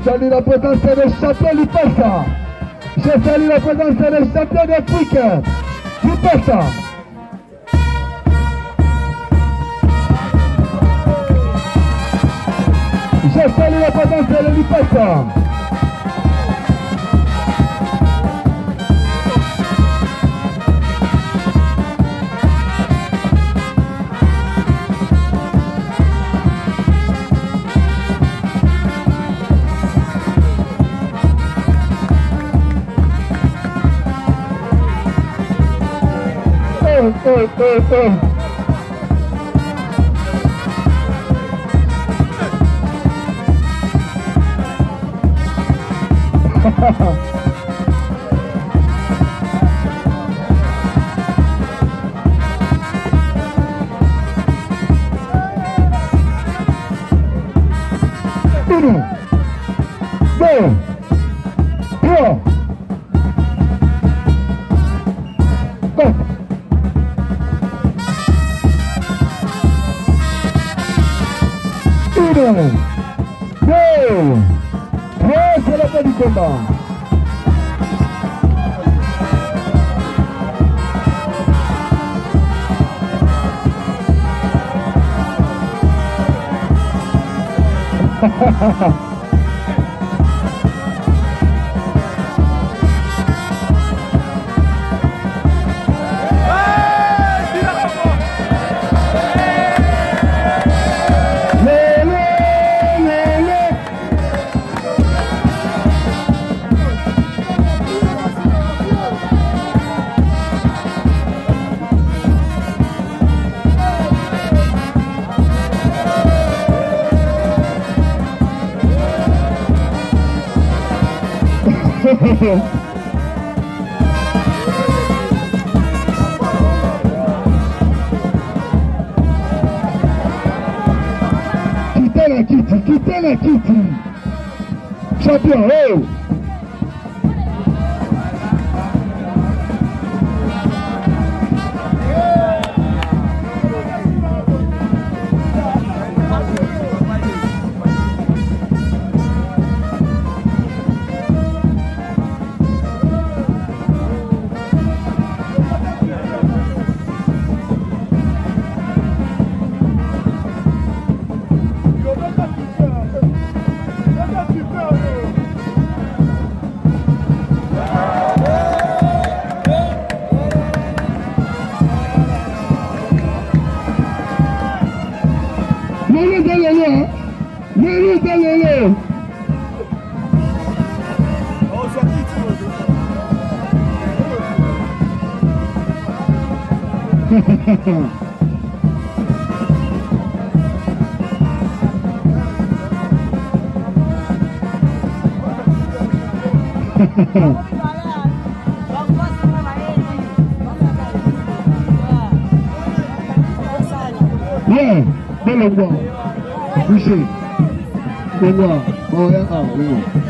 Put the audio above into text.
salue la présence des champions du Passa. Je salue la présence des champions d'Afrique du Passa. Je salue la présence du Passa. Uno, dos, tres, cuatro. Uno, dos, tres, c'est la fin du combat. Quittez la Kitty. Champion, oh! Lele. Yeah, dale, wow. Appreciate it. Wow, oh yeah, oh, wow.